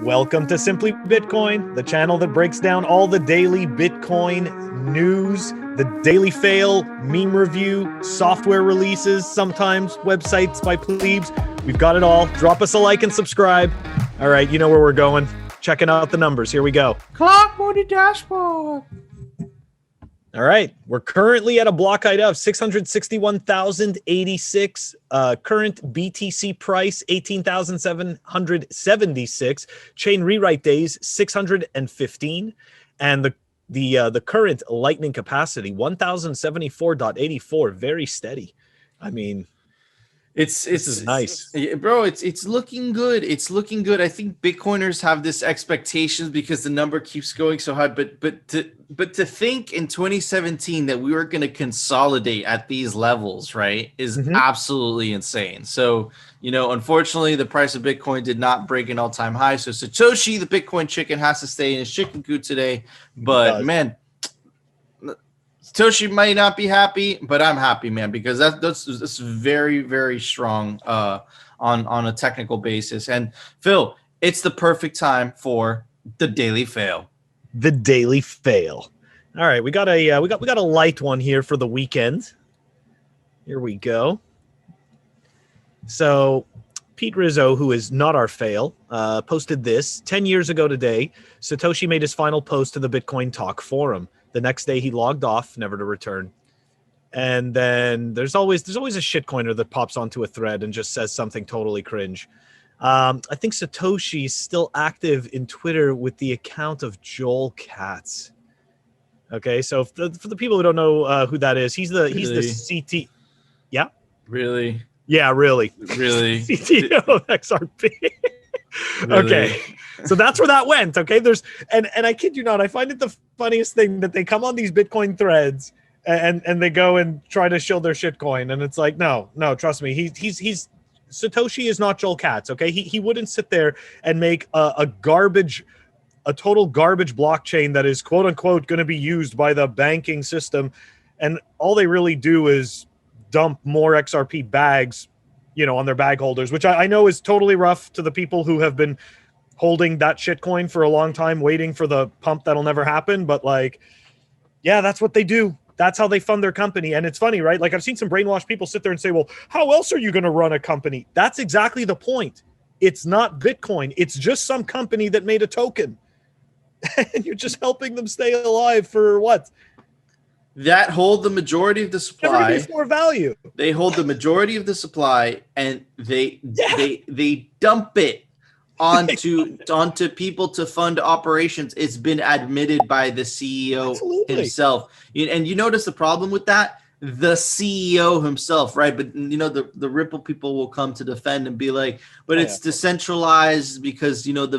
Welcome to Simply Bitcoin, the channel that breaks down all the daily Bitcoin news, the daily fail, meme review, software releases, sometimes websites by Plebs. We've got it all. Drop us a like and subscribe. All right, you know where we're going. Checking out the numbers. Here we go. Clock Moody Dashboard. All right, we're currently at a block height of 661,086. Current BTC price 18,776. Chain rewrite days 615, and the current Lightning capacity 1,074.84. Very steady. I mean, this is nice, bro. It's looking good. It's looking good. I think Bitcoiners have this expectations because the number keeps going so high. But to think in 2017 that we were going to consolidate at these levels, right, is absolutely insane. So, you know, unfortunately, the price of Bitcoin did not break an all-time high. So Satoshi, the Bitcoin chicken, has to stay in his chicken coop today. But man, Satoshi might not be happy, but I'm happy, man, because that's very, very strong on a technical basis. And Phil, it's the perfect time for the daily fail. The daily fail. All right, we got a light one here for the weekend. Here we go. So Pete Rizzo, who is not our fail, posted this 10 years ago today. Satoshi made his final post to the Bitcoin Talk forum. The next day he logged off, never to return. And then there's always a shitcoiner that pops onto a thread and just says something totally cringe. I think Satoshi is still active in Twitter with the account of Joel Katz. Okay, so for the people who don't know who that is, he's the CT. Yeah. Really? Yeah, really. Really. CTO of XRP. Really? Okay. So that's where that went. Okay. There's and I kid you not, I find it the funniest thing that they come on these Bitcoin threads and they go and try to show their shitcoin, and it's like, no, trust me, he's Satoshi is not Joel Katz. Okay, he wouldn't sit there and make a total garbage blockchain that is quote unquote going to be used by the banking system, and all they really do is dump more XRP bags, you know, on their bag holders, which I know is totally rough to the people who have been holding that shitcoin for a long time, waiting for the pump that'll never happen. But like, yeah, that's what they do. That's how they fund their company. And it's funny, right? Like, I've seen some brainwashed people sit there and say, well, how else are you going to run a company? That's exactly the point. It's not Bitcoin. It's just some company that made a token. And you're just helping them stay alive for what? That hold the majority of the supply. Never more value. They hold the majority of the supply, and they dump it onto people to fund operations. It's been admitted by the CEO himself. And you notice the problem with that? The CEO himself, right? But you know, the Ripple people will come to defend and be like, but it's decentralized because, you know, the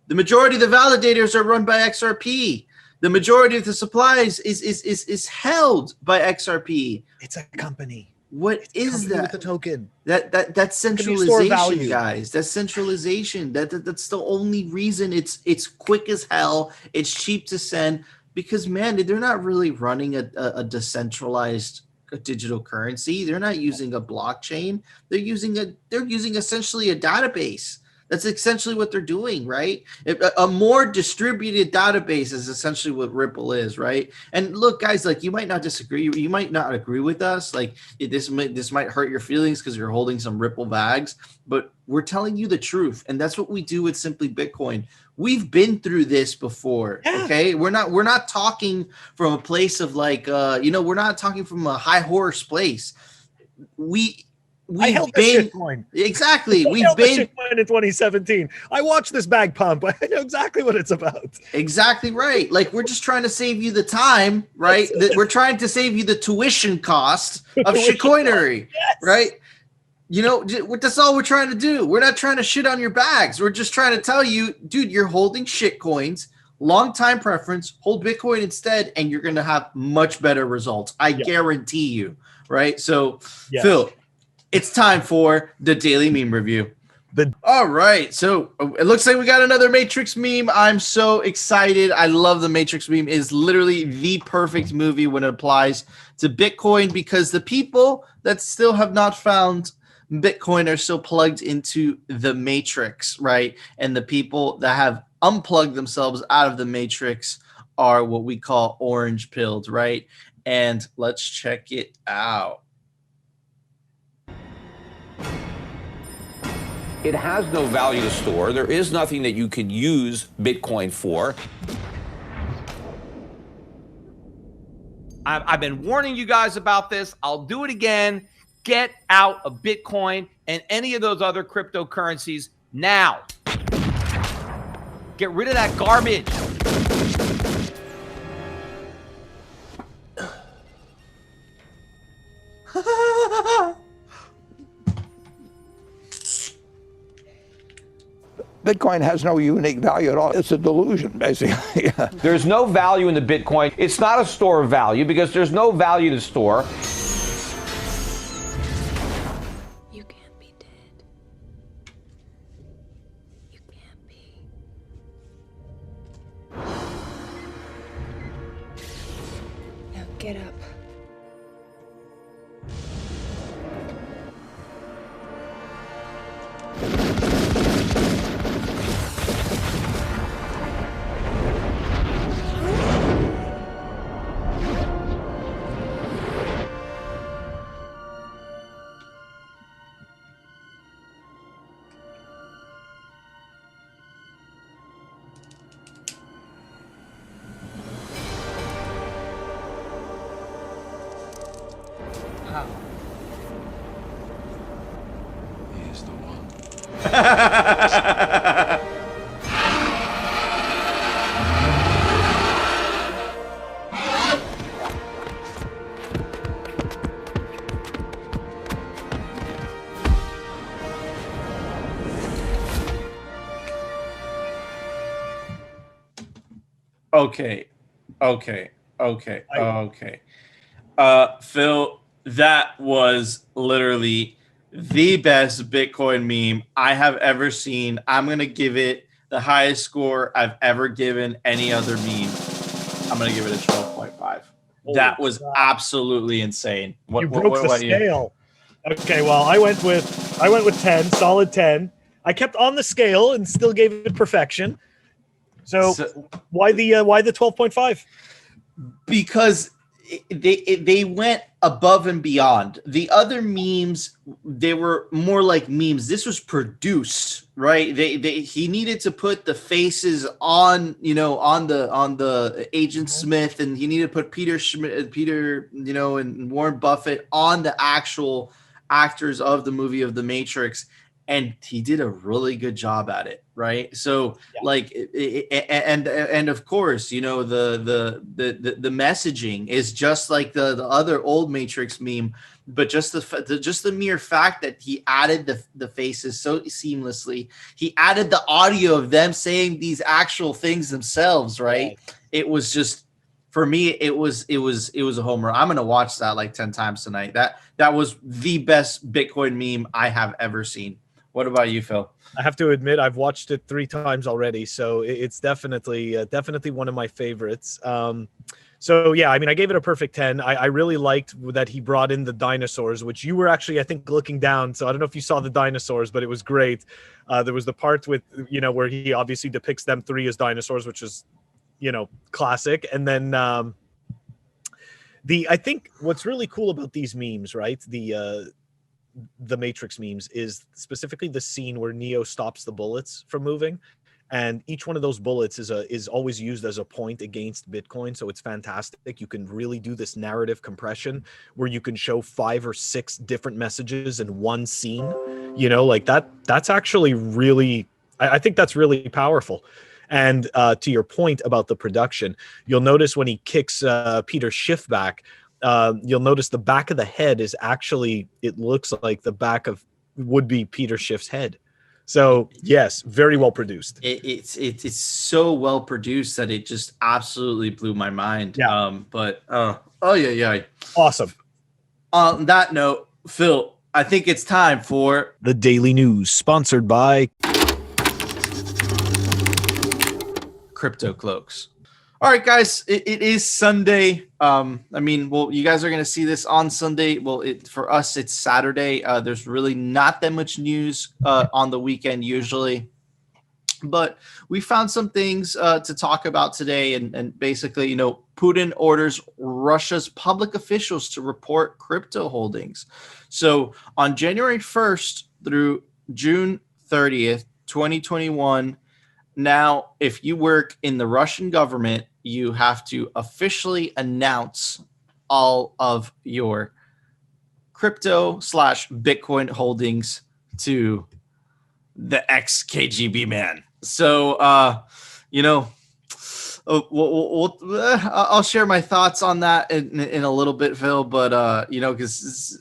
majority of the validators are run by XRP. The majority of the supplies is held by XRP. It's a company. What is that? With the token. That's centralization, guys. That's centralization. That's the only reason it's quick as hell. It's cheap to send because, man, they're not really running a decentralized digital currency. They're not using a blockchain. They're using essentially a database. That's essentially what they're doing, right? A more distributed database is essentially what Ripple is, right? And look, guys, like, you might not disagree. You might not agree with us. Like, this might hurt your feelings because you're holding some Ripple bags, but we're telling you the truth. And that's what we do with Simply Bitcoin. We've been through this before, okay? We're not talking from a place of like, we're not talking from a high horse place. I held the shitcoin. Exactly. We've been shitcoin in 2017. I watched this bag pump. I know exactly what it's about. Exactly right. Like, we're just trying to save you the time, right? We're trying to save you the tuition cost of shitcoinery, right? You know, that's all we're trying to do. We're not trying to shit on your bags. We're just trying to tell you, dude, you're holding shitcoins. Long time preference. Hold Bitcoin instead, and you're going to have much better results. I guarantee you, right? So, Phil, it's time for the daily meme review. All right. So it looks like we got another Matrix meme. I'm so excited. I love the Matrix meme. It is literally the perfect movie when it applies to Bitcoin, because the people that still have not found Bitcoin are still plugged into the matrix, right? And the people that have unplugged themselves out of the matrix are what we call orange pilled, right? And let's check it out. It has no value to store. There is nothing that you could use Bitcoin for. I've been warning you guys about this. I'll do it again. Get out of Bitcoin and any of those other cryptocurrencies now. Get rid of that garbage. Bitcoin has no unique value at all. It's a delusion, basically. There's no value in the Bitcoin. It's not a store of value because there's no value to store. You can't be dead. You can't be. Now get up. He's the one. Okay. Phil, that was literally the best Bitcoin meme I have ever seen. I'm going to give it the highest score I've ever given any other meme. I'm going to give it a 12.5. That was absolutely insane. You broke the scale. Okay, well, I went with 10, solid 10. I kept on the scale and still gave it perfection. So why the 12.5? Because they went above and beyond. The other memes, they were more like memes. This was produced, right? He needed to put the faces on, on the Agent Smith, and he needed to put Peter, and Warren Buffett on the actual actors of the movie of The Matrix. And he did a really good job at it, right? So, and of course, the messaging is just like the other old Matrix meme, but just the mere fact that he added the faces so seamlessly, he added the audio of them saying these actual things themselves, right? It was just, for me, it was a home run. I'm gonna watch that like 10 times tonight. That was the best Bitcoin meme I have ever seen. What about you, Phil? I have to admit, I've watched it 3 times already, so it's definitely one of my favorites. So yeah, I mean, I gave it a perfect 10. I really liked that he brought in the dinosaurs, which you were actually, I think, looking down. So I don't know if you saw the dinosaurs, but it was great. There was the part with, where he obviously depicts them 3 as dinosaurs, which is, classic. And then I think what's really cool about these memes, right? The Matrix memes is specifically the scene where Neo stops the bullets from moving, and each one of those bullets is always used as a point against Bitcoin. So it's fantastic. You can really do this narrative compression where you can show 5 or 6 different messages in one scene. Like that's actually really, I think that's really powerful. And to your point about the production, you'll notice when he kicks Peter Schiff back, you'll notice the back of the head is actually, it looks like the back of would-be Peter Schiff's head. So yes, very well produced. It's so well produced that it just absolutely blew my mind. Yeah. Awesome. On that note, Phil, I think it's time for the Daily News, sponsored by Crypto Cloaks. All right, guys, it is Sunday. I mean, well, you guys are going to see this on Sunday. Well, for us, it's Saturday. There's really not that much news on the weekend usually. But we found some things to talk about today. And basically, Putin orders Russia's public officials to report crypto holdings. So on January 1st through June 30th, 2021, now, if you work in the Russian government, you have to officially announce all of your crypto/Bitcoin holdings to the ex-KGB man. So, I'll share my thoughts on that in a little bit, Phil. But because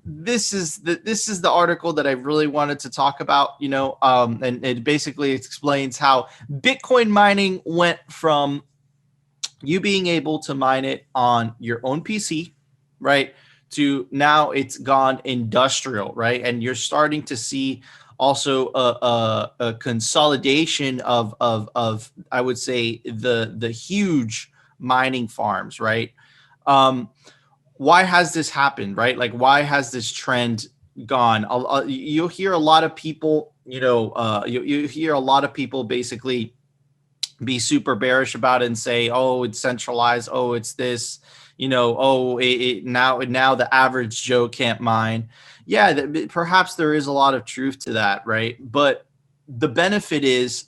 this is the article that I really wanted to talk about, and it basically explains how Bitcoin mining went from you being able to mine it on your own PC, right, to now it's gone industrial, right? And you're starting to see also a consolidation of I would say the huge mining farms, right? Why has this happened, right? Like, why has this trend gone? You'll hear a lot of people, you hear a lot of people basically be super bearish about it and say, oh, it's centralized. Oh, it's this, now the average Joe can't mine. Yeah, perhaps there is a lot of truth to that, right? But the benefit is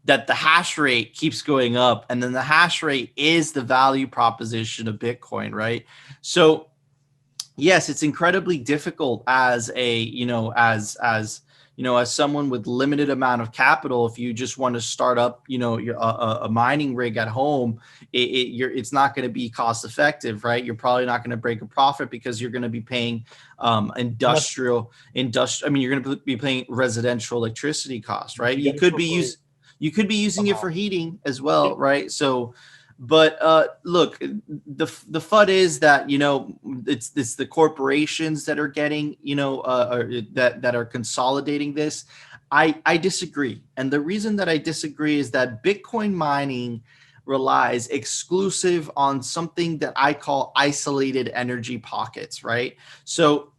that the hash rate keeps going up, and then the hash rate is the value proposition of Bitcoin, right? So yes, it's incredibly difficult as as someone with limited amount of capital. If you just want to start up, a mining rig at home, it's not going to be cost effective, right? You're probably not going to break a profit because you're going to be paying industrial. I mean, you're going to be paying residential electricity costs, right? You could be using it for heating as well, right? So, but look, the FUD is that it's the corporations that are getting that are consolidating this. I disagree, and the reason that I disagree is that Bitcoin mining relies exclusive on something that I call isolated energy pockets, right? So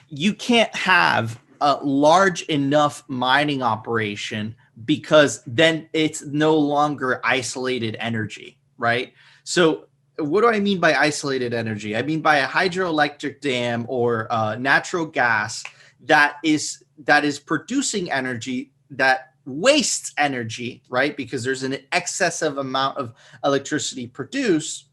you can't have a large enough mining operation because then it's no longer isolated energy, right? So what do I mean by isolated energy? I mean by a hydroelectric dam or natural gas that is producing energy that wastes energy, right? Because there's an excessive amount of electricity produced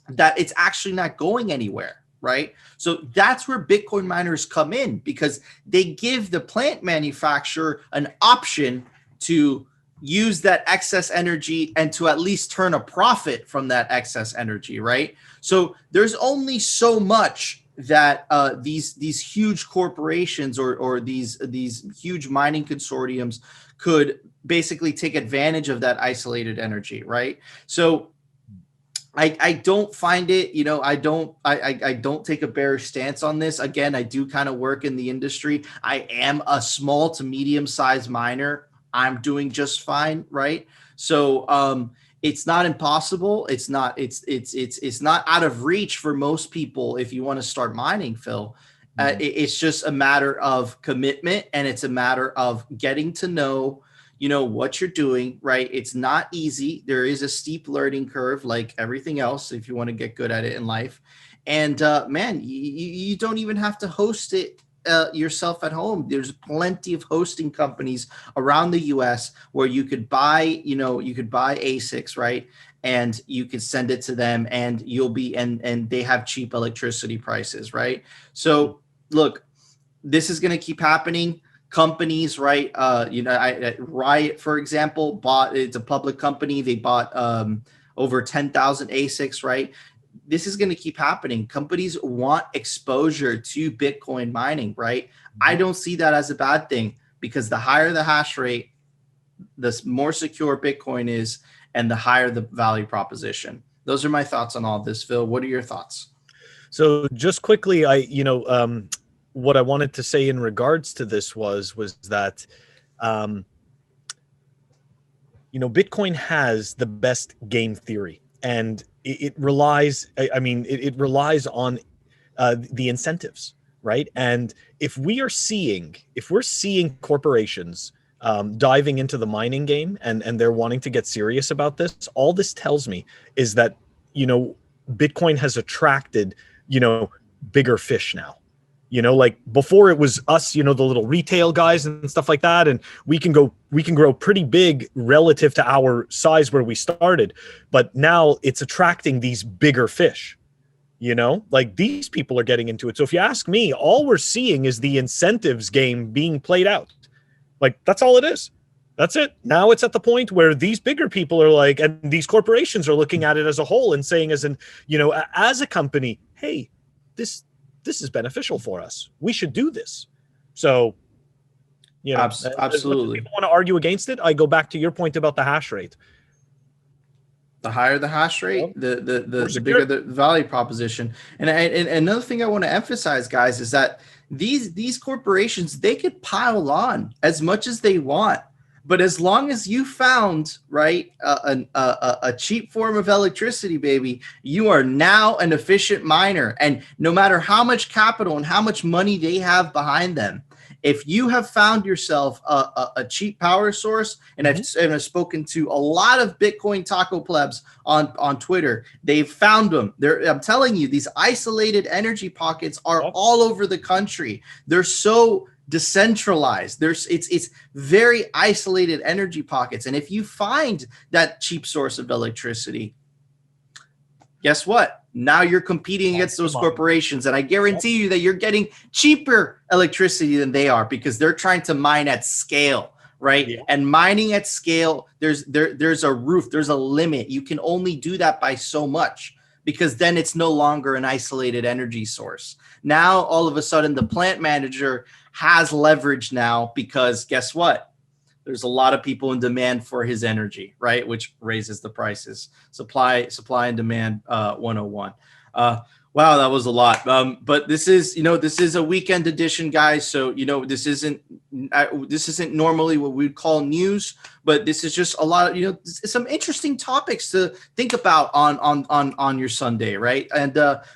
that it's actually not going anywhere, right? So that's where Bitcoin miners come in, because they give the plant manufacturer an option to use that excess energy and to at least turn a profit from that excess energy, right? So there's only so much that these huge corporations or these huge mining consortiums could basically take advantage of that isolated energy, right? So I don't find it, I don't take a bearish stance on this. Again, I do kind of work in the industry. I am a small to medium sized miner. I'm doing just fine, right? So it's not impossible. It's not out of reach for most people if you want to start mining, Phil. It's just a matter of commitment, and it's a matter of getting to know what you're doing, right? It's not easy. There is a steep learning curve, like everything else, if you want to get good at it in life. And man, you don't even have to host it yourself at home. There's plenty of hosting companies around the US where you could buy ASICs, right? And you could send it to them, and and they have cheap electricity prices, right? So look, this is going to keep happening. Companies, right? Riot, for example, it's a public company. They bought over 10,000 ASICs, right? This is going to keep happening. Companies want exposure to Bitcoin mining, right? I don't see that as a bad thing, because the higher the hash rate, the more secure Bitcoin is, and the higher the value proposition. Those are my thoughts on all this, Phil. What are your thoughts? So just quickly, what I wanted to say in regards to this was that Bitcoin has the best game theory, and it relies, it relies on the incentives, right? And if we're seeing corporations diving into the mining game, and they're wanting to get serious about this, all this tells me is that, Bitcoin has attracted, bigger fish now. Like before it was us, the little retail guys and stuff like that. And we can grow pretty big relative to our size where we started. But now it's attracting these bigger fish, like these people are getting into it. So if you ask me, all we're seeing is the incentives game being played out. Like that's all it is. That's it. Now it's at the point where these bigger people are like, and these corporations are looking at it as a whole and saying as a company, hey, this is beneficial for us. We should do this. So, absolutely. If people want to argue against it, I go back to your point about the hash rate. The higher the hash rate, the bigger the value proposition. And another thing I want to emphasize, guys, is that these corporations, they could pile on as much as they want. But as long as you found, right, a cheap form of electricity, baby, you are now an efficient miner. And no matter how much capital and how much money they have behind them, if you have found yourself a cheap power source, and I've spoken to a lot of Bitcoin taco plebs on Twitter, they've found them. I'm telling you, these isolated energy pockets are all over the country. They're so decentralized. It's very isolated energy pockets. And if you find that cheap source of electricity, guess what? Now you're competing against those corporations, and I guarantee you that you're getting cheaper electricity than they are, because they're trying to mine at scale, right? Yeah. And mining at scale, there's a roof, there's a limit. You can only do that by so much, because then it's no longer an isolated energy source. Now, all of a sudden, the plant manager has leverage now, because guess what? There's a lot of people in demand for his energy, right? Which raises the prices. Supply and demand 101. Wow, that was a lot. But this is a weekend edition, guys. So, this isn't normally what we'd call news, but this is just a lot of, some interesting topics to think about on your Sunday, right? And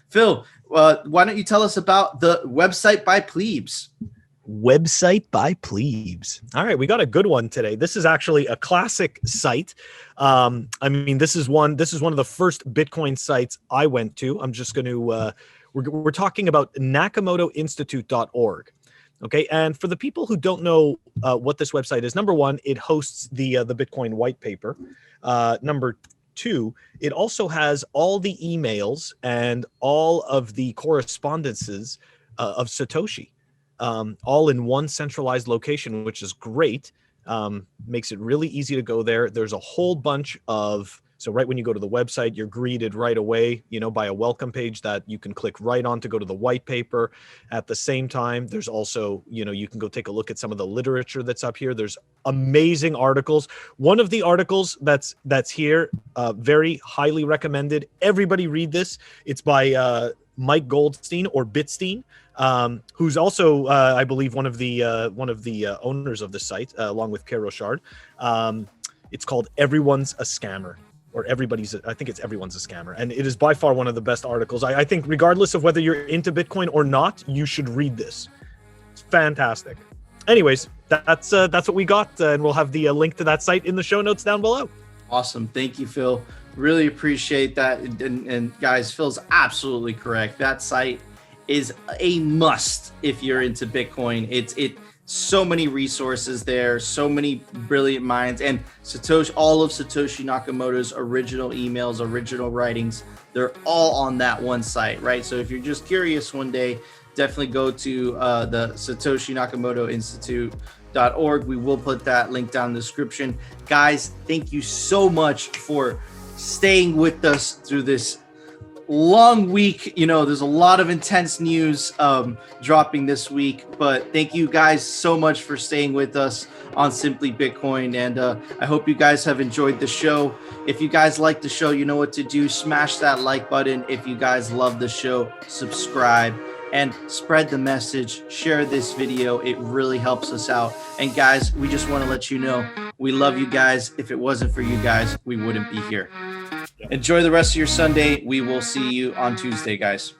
Phil, why don't you tell us about the website by Plebs? Website by Plebs. All right, we got a good one today. This is actually a classic site. This is one of the first Bitcoin sites I went to. I'm just going to we're talking about nakamotoinstitute.org. Okay, and for the people who don't know what this website is, number one, it hosts the Bitcoin white paper. Number two, it also has all the emails and all of the correspondences of Satoshi. All in one centralized location, which is great. Makes it really easy to go there. There's a whole bunch of, so right when you go to the website, you're greeted right away, by a welcome page that you can click right on to go to the white paper. At the same time, there's also, you can go take a look at some of the literature that's up here. There's amazing articles. One of the articles that's here, very highly recommended. Everybody read this. It's by Mike Goldstein, or Bitstein. Who's also, I believe, one of the owners of the site, along with Kerr Rochard. It's called "Everyone's a Scammer," or I think it's "Everyone's a Scammer," and it is by far one of the best articles. I think, regardless of whether you're into Bitcoin or not, you should read this. It's fantastic. Anyways, that's what we got, and we'll have the link to that site in the show notes down below. Awesome, thank you, Phil. Really appreciate that, and guys, Phil's absolutely correct. That site is a must if you're into Bitcoin. It's so many resources there, so many brilliant minds, and all of Satoshi Nakamoto's original emails, original writings, they're all on that one site, right? So if you're just curious one day, definitely go to the Satoshi Nakamoto Institute.org. We will put that link down in the description. Guys, thank you so much for staying with us through this long week. There's a lot of intense news dropping this week, but thank you guys so much for staying with us on Simply Bitcoin, and I hope you guys have enjoyed the show. If you guys like the show, you know what to do. Smash that like button. If you guys love the show, subscribe and spread the message. Share this video. It really helps us out. And guys, we just want to let you know, We love you guys. If it wasn't for you guys, we wouldn't be here. Enjoy the rest of your Sunday. We will see you on Tuesday, guys.